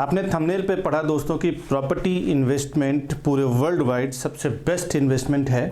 आपने थंबनेल पे पढ़ा दोस्तों कि प्रॉपर्टी इन्वेस्टमेंट पूरे वर्ल्ड वाइड सबसे बेस्ट इन्वेस्टमेंट है।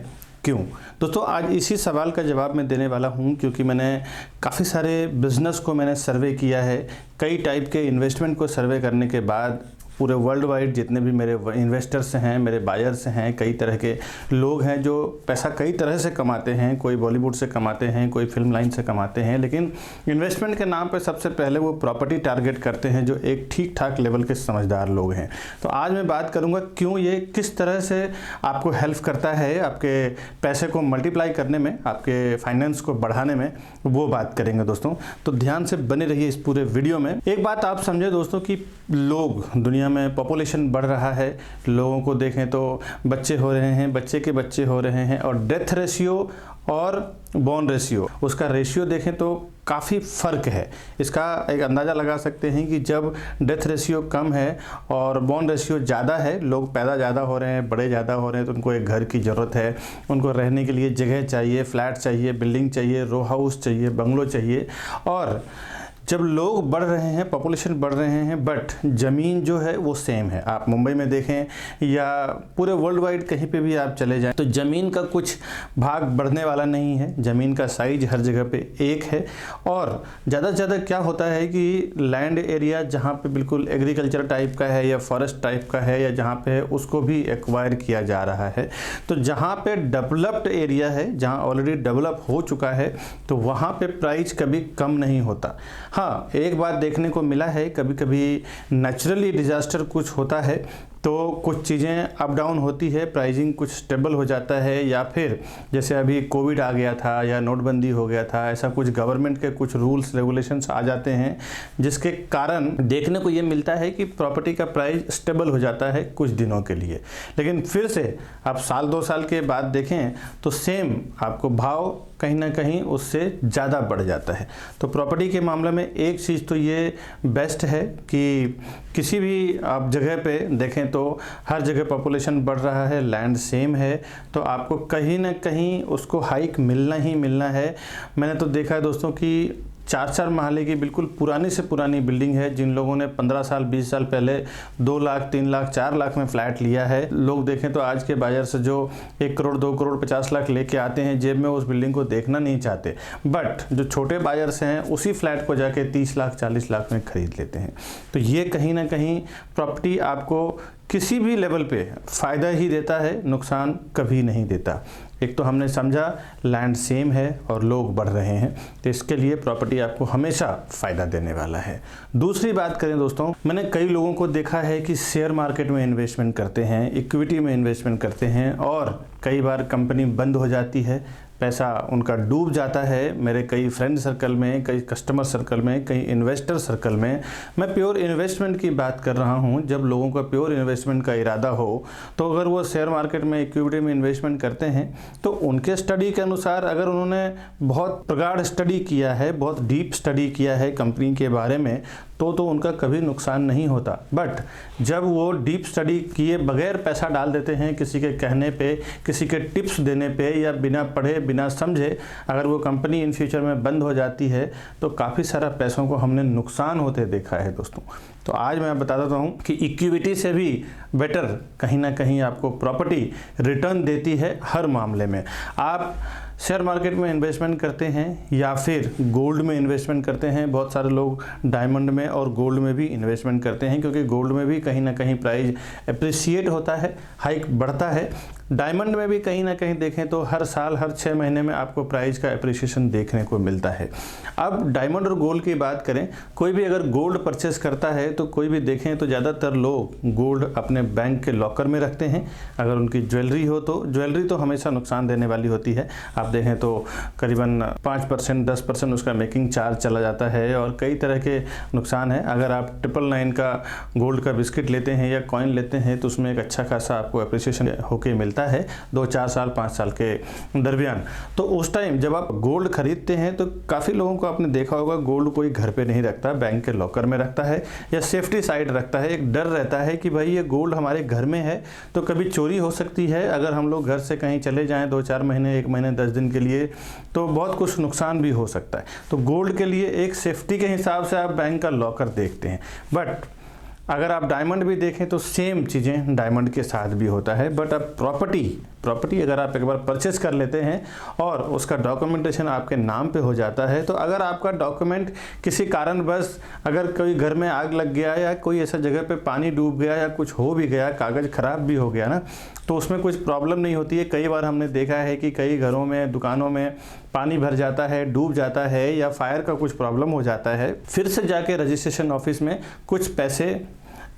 क्यों दोस्तों, आज इसी सवाल का जवाब मैं देने वाला हूं, क्योंकि मैंने काफ़ी सारे बिजनेस को मैंने सर्वे किया है। कई टाइप के इन्वेस्टमेंट को सर्वे करने के बाद पूरे वर्ल्ड वाइड जितने भी मेरे इन्वेस्टर्स हैं, मेरे बायर्स हैं, कई तरह के लोग हैं जो पैसा कई तरह से कमाते हैं। कोई बॉलीवुड से कमाते हैं, कोई फिल्म लाइन से कमाते हैं, लेकिन इन्वेस्टमेंट के नाम पे सबसे पहले वो प्रॉपर्टी टारगेट करते हैं, जो एक ठीक ठाक लेवल के समझदार लोग हैं। तो आज मैं बात करूंगा क्यों ये किस तरह से आपको हेल्प करता है आपके पैसे को मल्टीप्लाई करने में, आपके फाइनेंस को बढ़ाने में, वो बात करेंगे दोस्तों। तो ध्यान से बने रहिए इस पूरे वीडियो में। एक बात आप समझे दोस्तों कि लोग, दुनिया में पॉपुलेशन बढ़ रहा है, लोगों को देखें तो बच्चे हो रहे हैं, बच्चे के बच्चे हो रहे हैं, और डेथ रेशियो और बॉर्न रेशियो, उसका रेशियो देखें तो काफ़ी फ़र्क है। इसका एक अंदाज़ा लगा सकते हैं कि जब डेथ रेशियो कम है और बॉर्न रेशियो ज़्यादा है, लोग पैदा ज़्यादा हो रहे हैं, बड़े ज़्यादा हो रहे हैं, तो उनको एक घर की ज़रूरत है, उनको रहने के लिए जगह चाहिए, फ्लैट चाहिए, बिल्डिंग चाहिए, रो हाउस चाहिए, बंगलो चाहिए। और जब लोग बढ़ रहे हैं, पॉपुलेशन बढ़ रहे हैं, बट ज़मीन जो है वो सेम है। आप मुंबई में देखें या पूरे वर्ल्ड वाइड कहीं पे भी आप चले जाएं तो ज़मीन का कुछ भाग बढ़ने वाला नहीं है। ज़मीन का साइज हर जगह पे एक है। और ज़्यादा से ज़्यादा क्या होता है कि लैंड एरिया जहाँ पे बिल्कुल एग्रीकल्चर टाइप का है या फॉरेस्ट टाइप का है या जहाँ पे है, उसको भी एक्वायर किया जा रहा है। तो जहाँ पे डेवलप्ड एरिया है, जहाँ ऑलरेडी डेवलप हो चुका है, तो वहाँ पे प्राइस कभी कम नहीं होता। हाँ, एक बात देखने को मिला है, कभी कभी नेचुरली डिजास्टर कुछ होता है तो कुछ चीज़ें अप डाउन होती है, प्राइसिंग कुछ स्टेबल हो जाता है, या फिर जैसे अभी कोविड आ गया था या नोटबंदी हो गया था, ऐसा कुछ गवर्नमेंट के कुछ रूल्स रेगुलेशंस आ जाते हैं, जिसके कारण देखने को ये मिलता है कि प्रॉपर्टी का प्राइस स्टेबल हो जाता है कुछ दिनों के लिए। लेकिन फिर से आप साल 2 साल के बाद देखें तो सेम आपको भाव कहीं ना कहीं उससे ज़्यादा बढ़ जाता है। तो प्रॉपर्टी के मामले में एक चीज़ तो ये बेस्ट है कि किसी भी आप जगह पे देखें तो हर जगह पॉपुलेशन बढ़ रहा है, लैंड सेम है, तो आपको कहीं ना कहीं उसको हाइक मिलना ही मिलना है। मैंने तो देखा है दोस्तों कि 4-4 महले की बिल्कुल पुरानी से पुरानी बिल्डिंग है, जिन लोगों ने 15 साल 20 साल पहले 2 लाख 3 लाख 4 लाख में फ्लैट लिया है, लोग देखें तो आज के बाजार से जो 1 करोड़ 2 करोड़ 50 लाख लेके आते हैं जेब में, उस बिल्डिंग को देखना नहीं चाहते। बट जो छोटे बाजार से हैं उसी फ्लैट को जाके 30 लाख 40 लाख में खरीद लेते हैं। तो ये कहीं ना कहीं प्रॉपर्टी आपको किसी भी लेवल पे फ़ायदा ही देता है, नुकसान कभी नहीं देता। एक तो हमने समझा लैंड सेम है और लोग बढ़ रहे हैं, तो इसके लिए प्रॉपर्टी आपको हमेशा फ़ायदा देने वाला है। दूसरी बात करें दोस्तों, मैंने कई लोगों को देखा है कि शेयर मार्केट में इन्वेस्टमेंट करते हैं, इक्विटी में इन्वेस्टमेंट करते हैं, और कई बार कंपनी बंद हो जाती है, पैसा उनका डूब जाता है। मेरे कई फ्रेंड सर्कल में, कई कस्टमर सर्कल में, कई इन्वेस्टर सर्कल में, मैं प्योर इन्वेस्टमेंट की बात कर रहा हूं। जब लोगों का प्योर इन्वेस्टमेंट का इरादा हो तो अगर वो शेयर मार्केट में, इक्विटी में इन्वेस्टमेंट करते हैं तो उनके स्टडी के अनुसार, अगर उन्होंने बहुत प्रगाढ़ स्टडी किया है, बहुत डीप स्टडी किया है कंपनी के बारे में, तो उनका कभी नुकसान नहीं होता। बट जब वो डीप स्टडी किए बगैर पैसा डाल देते हैं किसी के कहने पे, किसी के टिप्स देने पे, या बिना पढ़े बिना समझे अगर वो कंपनी इन फ्यूचर में बंद हो जाती है तो काफ़ी सारा पैसों को हमने नुकसान होते देखा है दोस्तों। तो आज मैं बता देता हूँ कि इक्विटी से भी बेटर कहीं ना कहीं आपको प्रॉपर्टी रिटर्न देती है हर मामले में। आप शेयर मार्केट में इन्वेस्टमेंट करते हैं या फिर गोल्ड में इन्वेस्टमेंट करते हैं, बहुत सारे लोग डायमंड में और गोल्ड में भी इन्वेस्टमेंट करते हैं, क्योंकि गोल्ड में भी कहीं ना कहीं प्राइस एप्रिसिएट होता है, हाइक बढ़ता है। डायमंड में भी कहीं ना कहीं देखें तो हर साल, हर 6 महीने में आपको प्राइस का एप्रिसिएशन देखने को मिलता है। अब डायमंड और गोल्ड की बात करें, कोई भी अगर गोल्ड परचेस करता है तो कोई भी देखें तो ज़्यादातर लोग गोल्ड अपने बैंक के लॉकर में रखते हैं। अगर उनकी ज्वेलरी हो तो ज्वेलरी तो हमेशा नुकसान देने वाली होती है। आप देखें तो करीबन 5% 10% उसका मेकिंग चार्ज चला जाता है, और कई तरह के नुकसान है। अगर आप 999 का गोल्ड का बिस्किट लेते हैं या कॉइन लेते हैं तो उसमें एक अच्छा खासा आपको एप्रिसिएशन होके मिलता है 2-4 साल 5 साल के दरमियान। तो उस टाइम जब आप गोल्ड खरीदते हैं तो काफ़ी लोगों को आपने देखा होगा, गोल्ड कोई घर पे नहीं रखता, बैंक के लॉकर में रखता है या सेफ्टी साइड रखता है। एक डर रहता है कि भाई ये गोल्ड हमारे घर में है तो कभी चोरी हो सकती है। अगर हम लोग घर से कहीं चले जाएं 2-4 महीने, 1 महीने 10 दिन के लिए, तो बहुत कुछ नुकसान भी हो सकता है। तो गोल्ड के लिए एक सेफ्टी के हिसाब से आप बैंक का लॉकर देखते हैं। बट अगर आप डायमंड भी देखें तो सेम चीज़ें डायमंड के साथ भी होता है। बट अब प्रॉपर्टी अगर आप एक बार परचेस कर लेते हैं और उसका डॉक्यूमेंटेशन आपके नाम पे हो जाता है, तो अगर आपका डॉक्यूमेंट किसी कारणवश अगर कोई घर में आग लग गया या कोई ऐसा जगह पे पानी डूब गया या कुछ हो भी गया, कागज़ ख़राब भी हो गया ना, तो उसमें कुछ प्रॉब्लम नहीं होती है। कई बार हमने देखा है कि कई घरों में, दुकानों में पानी भर जाता है, डूब जाता है या फायर का कुछ प्रॉब्लम हो जाता है, फिर से जाके रजिस्ट्रेशन ऑफिस में कुछ पैसे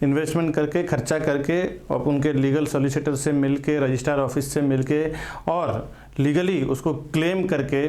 इन्वेस्टमेंट करके, खर्चा करके और उनके लीगल सॉलिसिटर से मिलके, रजिस्ट्रार ऑफिस से मिलके और लीगली उसको क्लेम करके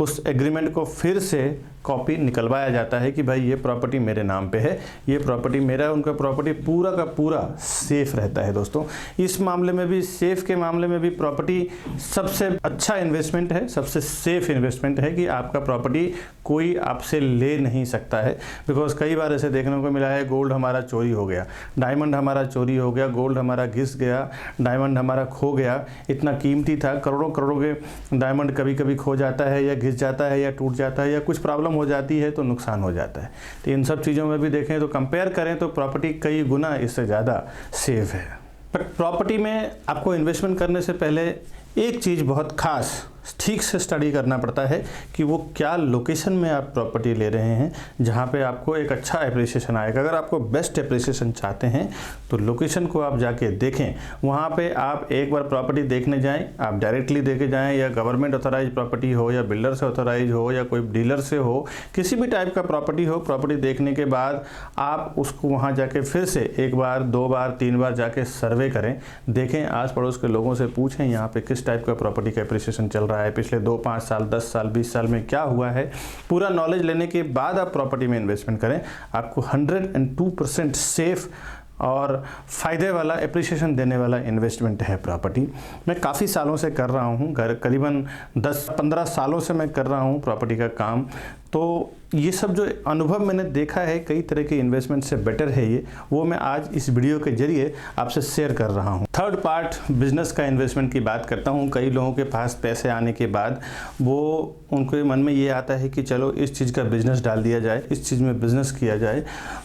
उस एग्रीमेंट को फिर से कॉपी निकलवाया जाता है कि भाई ये प्रॉपर्टी मेरे नाम पे है, ये प्रॉपर्टी मेरा है। उनका प्रॉपर्टी पूरा का पूरा सेफ रहता है दोस्तों। इस मामले में भी, सेफ के मामले में भी प्रॉपर्टी सबसे अच्छा इन्वेस्टमेंट है, सबसे सेफ इन्वेस्टमेंट है कि आपका प्रॉपर्टी कोई आपसे ले नहीं सकता है। बिकॉज कई बार ऐसे देखने को मिला है, गोल्ड हमारा चोरी हो गया, डायमंड हमारा चोरी हो गया, गोल्ड हमारा घिस गया, डायमंड हमारा खो गया, इतना कीमती था, करोड़ों करोड़ों के डायमंड कभी कभी खो जाता है या घिस जाता है या टूट जाता है या कुछ प्रॉब्लम हो जाती है तो नुकसान हो जाता है। तो इन सब चीज़ों में भी देखें तो कंपेयर करें तो प्रॉपर्टी कई गुना इससे ज़्यादा सेफ है। बट प्रॉपर्टी में आपको इन्वेस्टमेंट करने से पहले एक चीज़ बहुत खास ठीक से स्टडी करना पड़ता है कि वो क्या लोकेशन में आप प्रॉपर्टी ले रहे हैं, जहाँ पे आपको एक अच्छा एप्रिसिएशन आएगा। अगर आपको बेस्ट एप्रिसिएशन चाहते हैं तो लोकेशन को आप जाके देखें। वहाँ पे आप एक बार प्रॉपर्टी देखने जाएं, आप डायरेक्टली देके जाएं या गवर्नमेंट ऑथोराइज प्रॉपर्टी हो या बिल्डर से ऑथोराइज हो या कोई डीलर से हो, किसी भी टाइप का प्रॉपर्टी हो, प्रॉपर्टी देखने के बाद आप उसको वहाँ जाके फिर से एक बार, 2 बार, 3 बार जाके सर्वे करें, देखें, आस पड़ोस के लोगों से पूछें यहाँ पे किस टाइप का प्रॉपर्टी का एप्रिसिएशन चल रहा है, पिछले 2, 5 साल, 10 साल, 20 साल में क्या हुआ है। पूरा नॉलेज लेने के बाद आप प्रॉपर्टी में इन्वेस्टमेंट करें। आपको 102% सेफ और फ़ायदे वाला, एप्रिसिएशन देने वाला इन्वेस्टमेंट है प्रॉपर्टी। मैं काफ़ी सालों से कर रहा हूँ, करीबन 10-15 सालों से मैं कर रहा हूँ प्रॉपर्टी का काम। तो ये सब जो अनुभव मैंने देखा है कई तरह के इन्वेस्टमेंट से बेटर है ये, वो मैं आज इस वीडियो के जरिए आपसे शेयर कर रहा हूँ। थर्ड पार्ट बिजनेस का इन्वेस्टमेंट की बात करता हूँ। कई लोगों के पास पैसे आने के बाद वो उनके मन में ये आता है कि चलो इस चीज़ का बिजनेस डाल दिया जाए, इस चीज़ में बिजनेस किया जाए।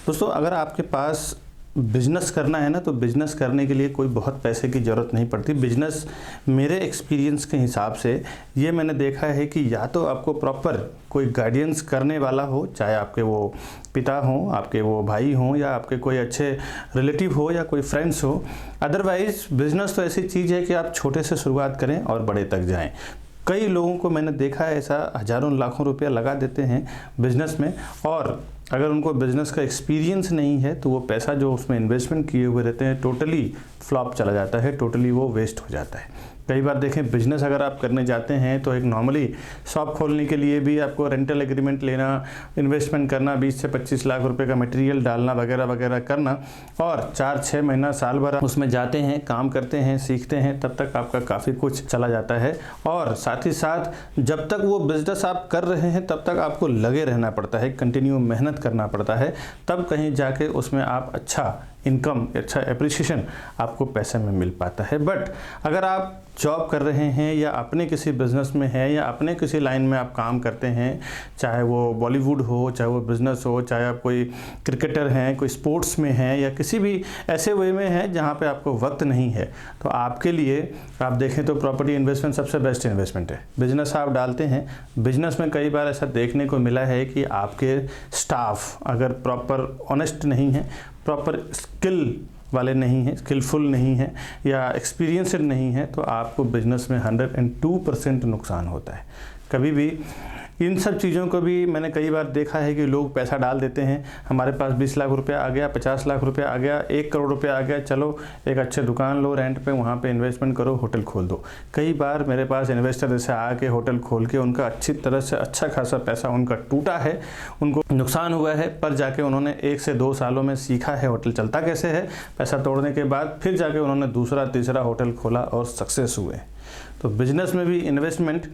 दोस्तों, अगर आपके पास बिजनेस करना है ना, तो बिजनेस करने के लिए कोई बहुत पैसे की ज़रूरत नहीं पड़ती। बिजनेस मेरे एक्सपीरियंस के हिसाब से ये मैंने देखा है कि या तो आपको प्रॉपर कोई गाइडेंस करने वाला हो, चाहे आपके वो पिता हों, आपके वो भाई हों या आपके कोई अच्छे रिलेटिव हो या कोई फ्रेंड्स हो। अदरवाइज़ बिजनेस तो ऐसी चीज़ है कि आप छोटे से शुरुआत करें और बड़े तक जाएँ। कई लोगों को मैंने देखा है ऐसा, हज़ारों लाखों रुपया लगा देते हैं बिजनेस में, और अगर उनको बिज़नेस का एक्सपीरियंस नहीं है तो वो पैसा जो उसमें इन्वेस्टमेंट किए हुए रहते हैं टोटली फ्लॉप चला जाता है, टोटली वो वेस्ट हो जाता है। कई बार देखें, बिजनेस अगर आप करने जाते हैं तो एक नॉर्मली शॉप खोलने के लिए भी आपको रेंटल एग्रीमेंट लेना, इन्वेस्टमेंट करना, 20 से 25 लाख रुपए का मटेरियल डालना वगैरह वगैरह करना, और 4-6 महीना, साल भर उसमें जाते हैं, काम करते हैं, सीखते हैं, तब तक आपका काफ़ी कुछ चला जाता है। और साथ ही साथ जब तक वो बिजनेस आप कर रहे हैं तब तक आपको लगे रहना पड़ता है, कंटिन्यू मेहनत करना पड़ता है, तब कहीं जाके उसमें आप अच्छा इनकम, अच्छा एप्रिसिएशन आपको पैसे में मिल पाता है। बट अगर आप जॉब कर रहे हैं या अपने किसी बिज़नेस में हैं या अपने किसी लाइन में आप काम करते हैं, चाहे वो बॉलीवुड हो, चाहे वो बिज़नेस हो, चाहे आप कोई क्रिकेटर हैं, कोई स्पोर्ट्स में हैं या किसी भी ऐसे वे में हैं जहाँ पे आपको वक्त नहीं है, तो आपके लिए आप देखें तो प्रॉपर्टी इन्वेस्टमेंट सबसे बेस्ट इन्वेस्टमेंट है। बिजनेस आप डालते हैं, बिजनेस में कई बार ऐसा देखने को मिला है कि आपके स्टाफ अगर प्रॉपर ऑनेस्ट नहीं है, प्रॉपर स्किल वाले नहीं हैं, स्किलफुल नहीं है या एक्सपीरियंसड नहीं है, तो आपको बिजनेस में 102% नुकसान होता है। कभी भी इन सब चीज़ों को भी मैंने कई बार देखा है कि लोग पैसा डाल देते हैं, हमारे पास 20 लाख रुपया आ गया, 50 लाख रुपया आ गया, 1 करोड़ रुपया आ गया, चलो एक अच्छे दुकान लो रेंट पे, वहाँ पे इन्वेस्टमेंट करो, होटल खोल दो। कई बार मेरे पास इन्वेस्टर ऐसे आके होटल खोल के उनका अच्छी तरह से अच्छा खासा पैसा उनका टूटा है, उनको नुकसान हुआ है, पर जाके उन्होंने 1 से 2 सालों में सीखा है होटल चलता कैसे है। पैसा तोड़ने के बाद फिर जाके उन्होंने दूसरा तीसरा होटल खोला और सक्सेस हुए। तो बिजनेस में भी इन्वेस्टमेंट,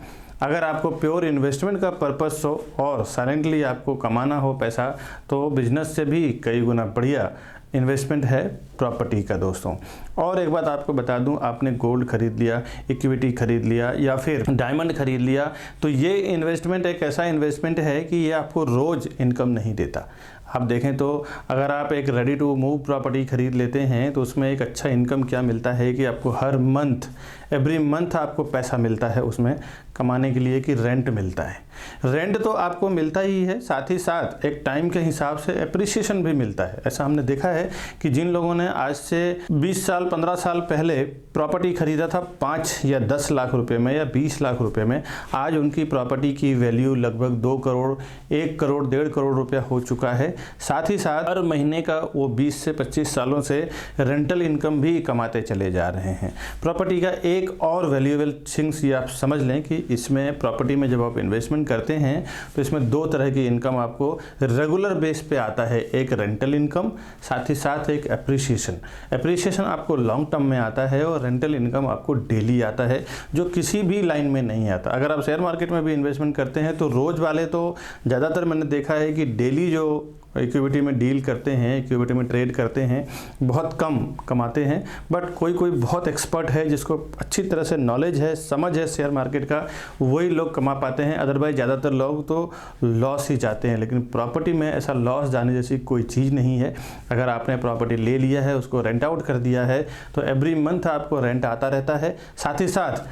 अगर आपको प्योर इन्वेस्टमेंट का पर्पस हो और साइलेंटली आपको कमाना हो पैसा, तो बिजनेस से भी कई गुना बढ़िया इन्वेस्टमेंट है प्रॉपर्टी का दोस्तों। और एक बात आपको बता दूं, आपने गोल्ड खरीद लिया, इक्विटी खरीद लिया या फिर डायमंड खरीद लिया, तो ये इन्वेस्टमेंट एक ऐसा इन्वेस्टमेंट है कि ये आपको रोज़ इनकम नहीं देता। आप देखें तो अगर आप एक रेडी टू मूव प्रॉपर्टी खरीद लेते हैं तो उसमें एक अच्छा इनकम क्या मिलता है कि आपको हर मंथ एवरी मंथ आपको पैसा मिलता है उसमें कमाने के लिए कि रेंट मिलता है। रेंट तो आपको मिलता ही है, साथ ही साथ एक टाइम के हिसाब से एप्रिसिएशन भी मिलता है। ऐसा हमने देखा है कि जिन लोगों ने आज से 20 साल 15 साल पहले प्रॉपर्टी खरीदा था 5 या 10 लाख रुपए में या 20 लाख रुपए में, आज उनकी प्रॉपर्टी की वैल्यू लगभग 2 करोड़ 1 करोड़ 1.5 करोड़ रुपया हो चुका है। साथ ही साथ हर महीने का वो 20 से 25 सालों से रेंटल इनकम भी कमाते चले जा रहे हैं। प्रॉपर्टी का एक और वैल्यूएबल थिंग्स ये आप समझ लें कि इसमें प्रॉपर्टी में जब आप इन्वेस्टमेंट करते हैं तो इसमें 2 तरह की इनकम आपको रेगुलर बेस पे आता है, एक रेंटल इनकम, साथ ही साथ एक एप्रिसिएशन। एप्रिसिएशन आपको लॉन्ग टर्म में आता है और रेंटल इनकम आपको डेली आता है, जो किसी भी लाइन में नहीं आता। अगर आप शेयर मार्केट में भी इन्वेस्टमेंट करते हैं तो रोज वाले तो ज़्यादातर मैंने देखा है कि डेली जो इक्विटी में डील करते हैं, इक्विटी में ट्रेड करते हैं, बहुत कम कमाते हैं। बट कोई कोई बहुत एक्सपर्ट है जिसको अच्छी तरह से नॉलेज है, समझ है शेयर मार्केट का, वही लोग कमा पाते हैं। अदरवाइज ज़्यादातर लोग तो लॉस ही जाते हैं। लेकिन प्रॉपर्टी में ऐसा लॉस जाने जैसी कोई चीज़ नहीं है। अगर आपने प्रॉपर्टी ले लिया है, उसको रेंट आउट कर दिया है, तो एवरी मंथ आपको रेंट आता रहता है। साथ ही साथ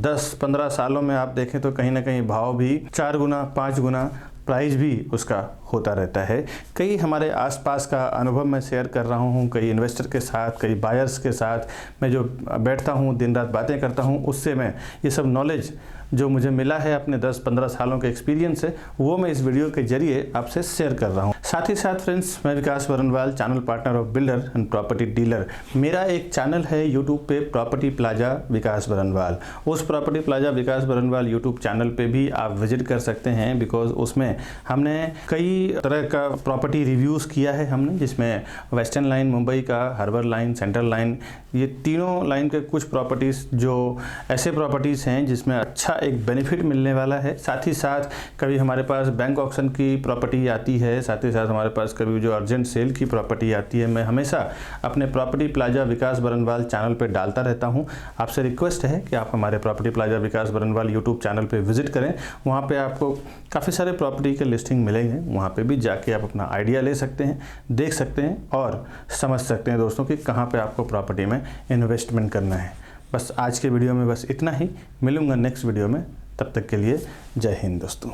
10-15 सालों में आप देखें तो कहीं ना कहीं भाव भी 4 गुना 5 गुना प्राइस भी उसका होता रहता है। कई हमारे आसपास का अनुभव मैं शेयर कर रहा हूँ, कई इन्वेस्टर के साथ, कई बायर्स के साथ मैं जो बैठता हूँ, दिन रात बातें करता हूँ, उससे मैं ये सब नॉलेज जो मुझे मिला है अपने 10-15 सालों के एक्सपीरियंस से, वो मैं इस वीडियो के जरिए आपसे शेयर कर रहा हूँ। साथ ही साथ फ्रेंड्स, मैं Vikas Barnwal, channel partner of builder and property dealer. मेरा एक चैनल है यूट्यूब पे, प्रॉपर्टी प्लाजा विकास बरनवाल। उस प्रॉपर्टी प्लाजा विकास बरनवाल यूट्यूब चैनल पे भी आप विजिट कर सकते हैं, बिकॉज उसमें हमने कई तरह का प्रॉपर्टी रिव्यूज़ किया है हमने, जिसमें वेस्टर्न लाइन मुंबई का, हार्बर लाइन, सेंट्रल लाइन, ये तीनों लाइन के कुछ प्रॉपर्टीज़ जो ऐसे प्रॉपर्टीज़ हैं जिसमें अच्छा एक बेनिफिट मिलने वाला है। साथ ही साथ कभी हमारे पास बैंक ऑक्शन की प्रॉपर्टी आती है, साथ ही साथ हमारे पास कभी जो अर्जेंट सेल की प्रॉपर्टी आती है। मैं हमेशा अपने प्रॉपर्टी प्लाजा विकास बरनवाल चैनल पे डालता रहता हूं। आपसे रिक्वेस्ट है कि आप हमारे प्रॉपर्टी प्लाजा विकास बरनवाल यूट्यूब चैनल पे विजिट करें। वहां पे आपको काफ़ी सारे प्रॉपर्टी के लिस्टिंग मिलेंगे, वहां पे भी जाके आप अपना आइडिया ले सकते हैं, देख सकते हैं और समझ सकते हैं दोस्तों कि कहाँ पर आपको प्रॉपर्टी में इन्वेस्टमेंट करना है। बस आज के वीडियो में बस इतना ही। मिलूंगा नेक्स्ट वीडियो में, तब तक के लिए जय हिंद दोस्तों।